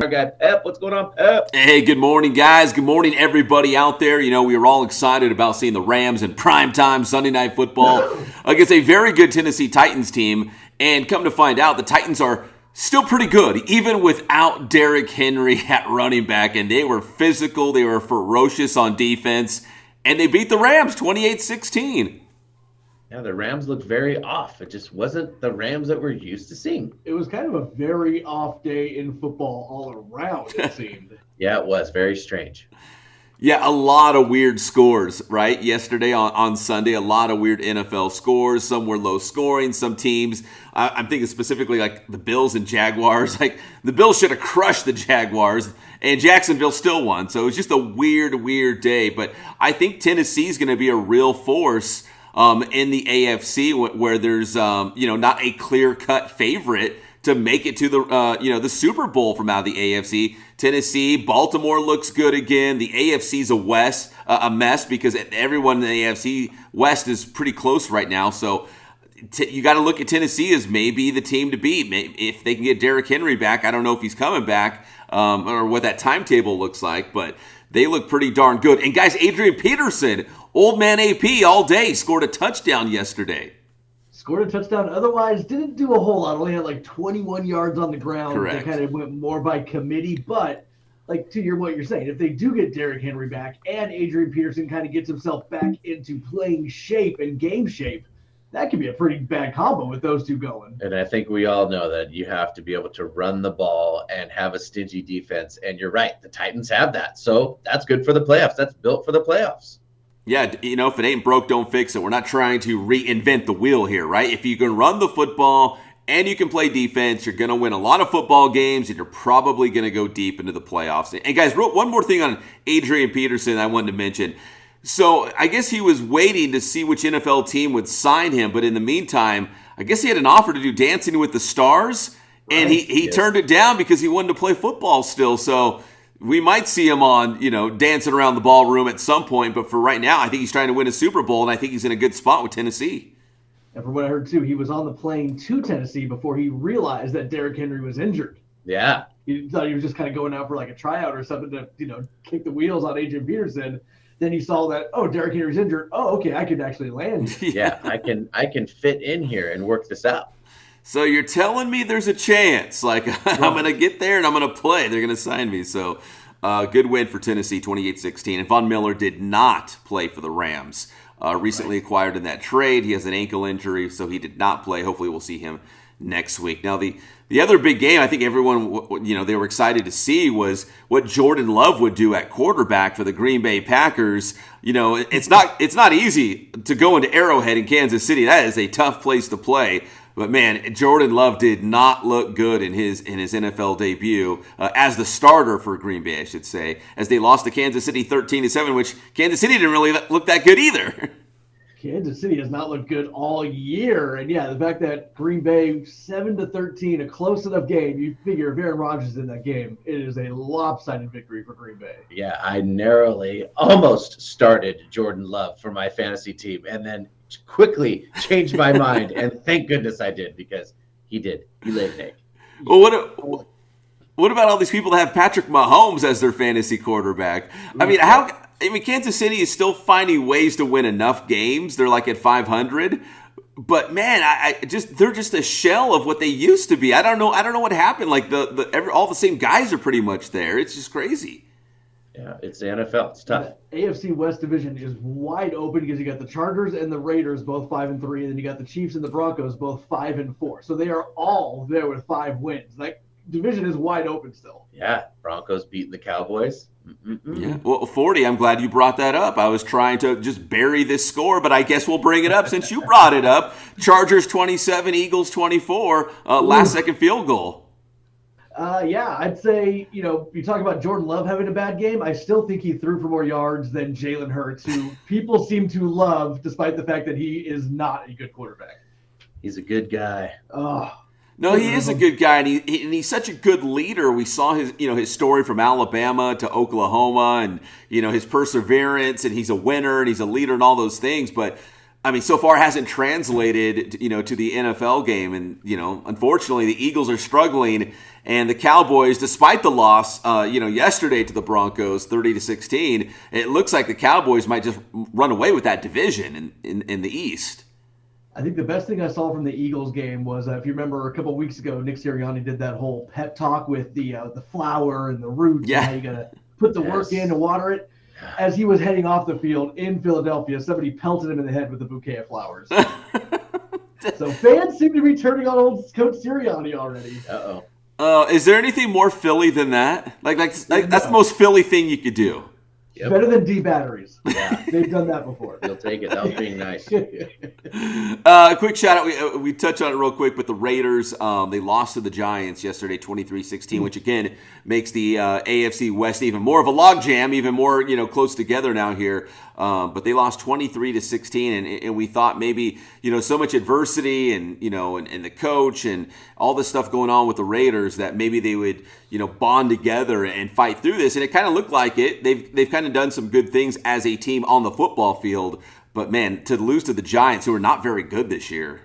Our guy Pep, what's going on, Pep? Hey, good morning, guys. Good morning, everybody out there. We were all excited about seeing the Rams in primetime Sunday Night Football against a very good Tennessee Titans team. And come to find out, the Titans are still pretty good, even without Derrick Henry at running back. And they were physical, they were ferocious on defense, and they beat the Rams 28-16. Yeah, the Rams looked very off. It just wasn't the Rams that we're used to seeing. It was kind of a very off day in football all around, it seemed. Yeah, it was very strange. Yeah, a lot of weird scores, right? Yesterday on Sunday, a lot of weird NFL scores. Some were low scoring. Some teams, I'm thinking specifically like the Bills and Jaguars. Like the Bills should have crushed the Jaguars, and Jacksonville still won. So it was just a weird day. But I think Tennessee's going to be a real force in the AFC where there's not a clear-cut favorite to make it to the Super Bowl from out of the AFC. Tennessee, Baltimore looks good again. The AFC's a mess because everyone in the AFC West is pretty close right now. So you got to look at Tennessee as maybe the team to beat. If they can get Derrick Henry back, I don't know if he's coming back or what that timetable looks like, but they look pretty darn good. And guys, Adrian Peterson, old man AP all day, scored a touchdown yesterday. Scored a touchdown. Otherwise, didn't do a whole lot. Only had like 21 yards on the ground. Correct. They kind of went more by committee. But like to what you're saying, if they do get Derrick Henry back and Adrian Peterson kind of gets himself back into playing shape and game shape, that could be a pretty bad combo with those two going. And I think we all know that you have to be able to run the ball and have a stingy defense. And you're right, the Titans have that. So that's good for the playoffs. That's built for the playoffs. Yeah, if it ain't broke, don't fix it. We're not trying to reinvent the wheel here, right? If you can run the football and you can play defense, you're going to win a lot of football games, and you're probably going to go deep into the playoffs. And guys, one more thing on Adrian Peterson I wanted to mention. So I guess he was waiting to see which NFL team would sign him, but in the meantime, I guess he had an offer to do Dancing with the Stars, and he turned it down because he wanted to play football still. So we might see him on, dancing around the ballroom at some point, but for right now, I think he's trying to win a Super Bowl, and I think he's in a good spot with Tennessee. And from what I heard, too, he was on the plane to Tennessee before he realized that Derrick Henry was injured. Yeah. He thought he was just kind of going out for like a tryout or something to, kick the wheels on Adrian Peterson. Then he saw that, Derrick Henry's injured. Oh, okay, I could actually land. Yeah, I can fit in here and work this out. So you're telling me there's a chance, like I'm going to get there and I'm going to play. They're going to sign me. So good win for Tennessee, 28-16. And Von Miller did not play for the Rams. Recently acquired in that trade. He has an ankle injury, so he did not play. Hopefully we'll see him next week. Now the other big game I think everyone they were excited to see was what Jordan Love would do at quarterback for the Green Bay Packers. It's not easy to go into Arrowhead in Kansas City. That is a tough place to play. But man, Jordan Love did not look good in his NFL debut as the starter for Green Bay, I should say, as they lost to Kansas City 13-7, which Kansas City didn't really look that good either. Kansas City has not looked good all year, and yeah, the fact that Green Bay 7-13, a close enough game, you figure if Aaron Rodgers is in that game, it is a lopsided victory for Green Bay. Yeah, I narrowly almost started Jordan Love for my fantasy team, and then quickly changed my mind, and thank goodness I did, because he did. He laid an egg. Well, what about all these people that have Patrick Mahomes as their fantasy quarterback? I mean, Kansas City is still finding ways to win enough games. They're like at 500, but man, they're just a shell of what they used to be. I don't know what happened. Like all the same guys are pretty much there. It's just crazy. Yeah, it's the NFL. It's tough. The AFC West division is wide open because you got the Chargers and the Raiders both 5-3, and then you got the Chiefs and the Broncos both 5-4. So they are all there with 5 wins. Like division is wide open still. Yeah, Broncos beating the Cowboys. Yeah. Well, 40, I'm glad you brought that up. I was trying to just bury this score, but I guess we'll bring it up since you brought it up. Chargers 27, Eagles 24, last second field goal. Yeah, I'd say, you talk about Jordan Love having a bad game. I still think he threw for more yards than Jalen Hurts, who people seem to love despite the fact that he is not a good quarterback. He's a good guy. Oh. No, he is a good guy, and he's such a good leader. We saw his story from Alabama to Oklahoma, and his perseverance, and he's a winner, and he's a leader, and all those things. But I mean, so far hasn't translated, to the NFL game. And, unfortunately, the Eagles are struggling. And the Cowboys, despite the loss, yesterday to the Broncos, 30-16, it looks like the Cowboys might just run away with that division in the East. I think the best thing I saw from the Eagles game was, if you remember a couple of weeks ago, Nick Sirianni did that whole pep talk with the flower and the roots, and how you got to put the work in to water it. As he was heading off the field in Philadelphia, somebody pelted him in the head with a bouquet of flowers. So fans seem to be turning on old Coach Sirianni already. Is there anything more Philly than that? Like that's the most Philly thing you could do. Yep. Better than D batteries. Yeah, they've done that before. You'll take it. That was being nice. Quick shout out. We touched on it real quick, but the Raiders, they lost to the Giants yesterday, 23-16, which again makes the AFC West even more of a logjam, even more close together now here. But they lost 23-16, and we thought maybe so much adversity and and the coach and all this stuff going on with the Raiders that maybe they would bond together and fight through this, and it kind of looked like it. They've kind of done some good things as a team on the football field, but man, to lose to the Giants, who are not very good this year.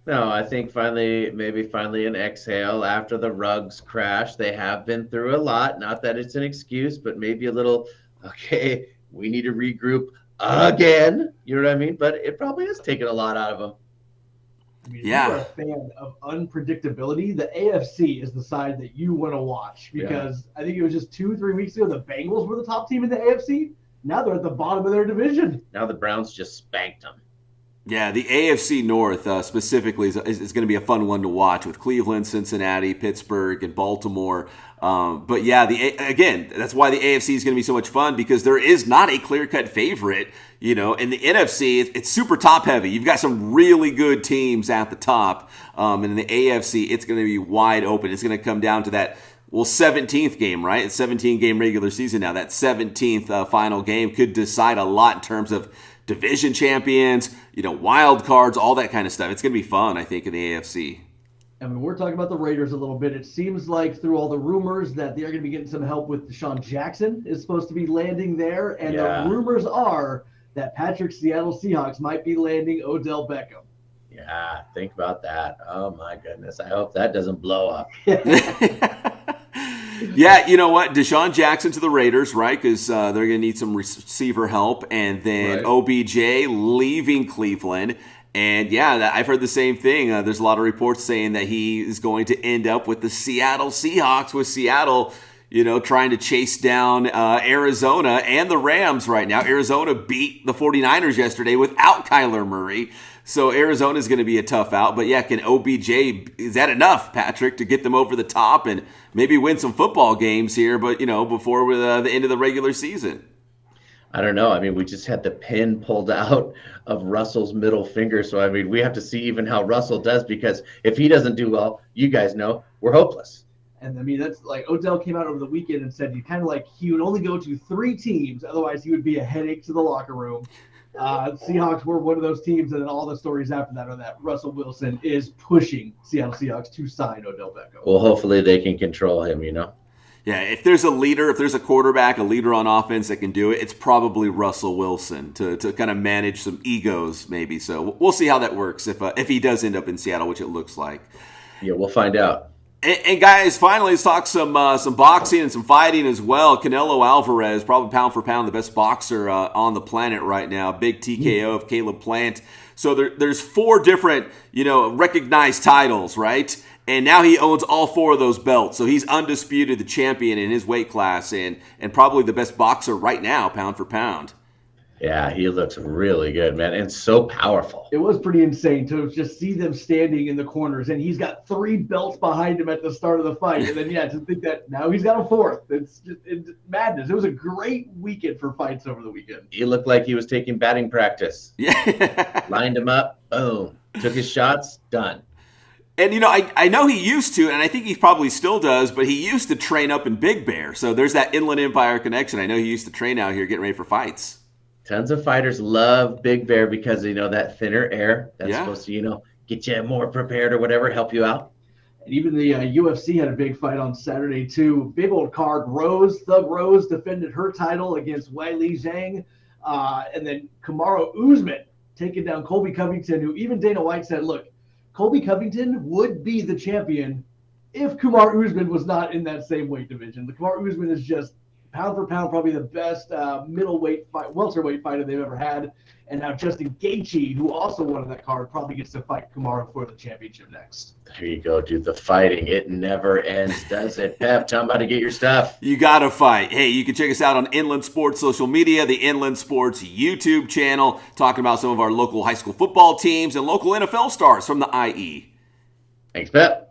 No, I think finally an exhale after the Ruggs crash. They have been through a lot. Not that it's an excuse, but maybe a little. Okay, we need to regroup again. You know what I mean? But it probably has taken a lot out of them. I mean, if you're a fan of unpredictability, the AFC is the side that you want to watch, because I think it was just 2-3 weeks ago the Bengals were the top team in the AFC. Now they're at the bottom of their division. Now the Browns just spanked them. Yeah, the AFC North specifically is going to be a fun one to watch with Cleveland, Cincinnati, Pittsburgh, and Baltimore. But yeah, again, that's why the AFC is going to be so much fun, because there is not a clear-cut favorite. In the NFC, it's super top-heavy. You've got some really good teams at the top. And in the AFC, it's going to be wide open. It's going to come down to that 17th game, right? It's 17-game regular season now. That 17th final game could decide a lot in terms of division champions, wild cards, all that kind of stuff. It's going to be fun, I think, in the AFC. I mean, we're talking about the Raiders a little bit. It seems like through all the rumors that they're going to be getting some help with Deshaun Jackson is supposed to be landing there. And the rumors are that Patrick's Seattle Seahawks might be landing Odell Beckham. Yeah, think about that. Oh, my goodness. I hope that doesn't blow up. Yeah, you know what? Deshaun Jackson to the Raiders, right? Because they're going to need some receiver help. And then OBJ leaving Cleveland. And yeah, I've heard the same thing. There's a lot of reports saying that he is going to end up with the Seattle Seahawks, with Seattle, trying to chase down Arizona and the Rams right now. Arizona beat the 49ers yesterday without Kyler Murray. So Arizona is going to be a tough out. But yeah, can OBJ, is that enough, Patrick, to get them over the top and maybe win some football games here, but, before the end of the regular season? I don't know. I mean, we just had the pin pulled out of Russell's middle finger. So, I mean, we have to see even how Russell does, because if he doesn't do well, you guys know we're hopeless. And I mean, that's like Odell came out over the weekend and said he would only go to 3 teams. Otherwise, he would be a headache to the locker room. Seahawks were one of those teams, and then all the stories after that are that Russell Wilson is pushing Seattle Seahawks to sign Odell Beckham. Well, hopefully they can control him, Yeah, if there's a leader, if there's a quarterback, a leader on offense that can do it, it's probably Russell Wilson to kind of manage some egos maybe. So we'll see how that works if he does end up in Seattle, which it looks like. Yeah, we'll find out. And guys, finally, let's talk some boxing and some fighting as well. Canelo Alvarez, probably pound for pound the best boxer on the planet right now. Big TKO of Caleb Plant. So there's 4 different, recognized titles, right? And now he owns all 4 of those belts. So he's undisputed the champion in his weight class and probably the best boxer right now, pound for pound. Yeah, he looks really good, man, and so powerful. It was pretty insane to just see them standing in the corners, and he's got 3 belts behind him at the start of the fight. And then, to think that now he's got a 4th. It's madness. It was a great weekend for fights over the weekend. He looked like he was taking batting practice. Yeah. Lined him up, boom. Took his shots, done. And, I know he used to, and I think he probably still does, but he used to train up in Big Bear. So there's that Inland Empire connection. I know he used to train out here getting ready for fights. Tons of fighters love Big Bear because, that thinner air that's supposed to, get you more prepared or whatever, help you out. And even the UFC had a big fight on Saturday, too. Big old card. Thug Rose defended her title against Weili Zhang. And then Kamaru Usman taking down Colby Covington, who even Dana White said, look, Colby Covington would be the champion if Kumar Usman was not in that same weight division. The Kumar Usman is just pound for pound probably the best welterweight fighter they've ever had. And now Justin Gaethje, who also won on that card, probably gets to fight Kamaru for the championship next. There you go, dude. The fighting, it never ends, does it? Pep, tell them how to get your stuff. You got to fight. Hey, you can check us out on Inland Sports social media, the Inland Sports YouTube channel, talking about some of our local high school football teams and local NFL stars from the IE. Thanks, Pep.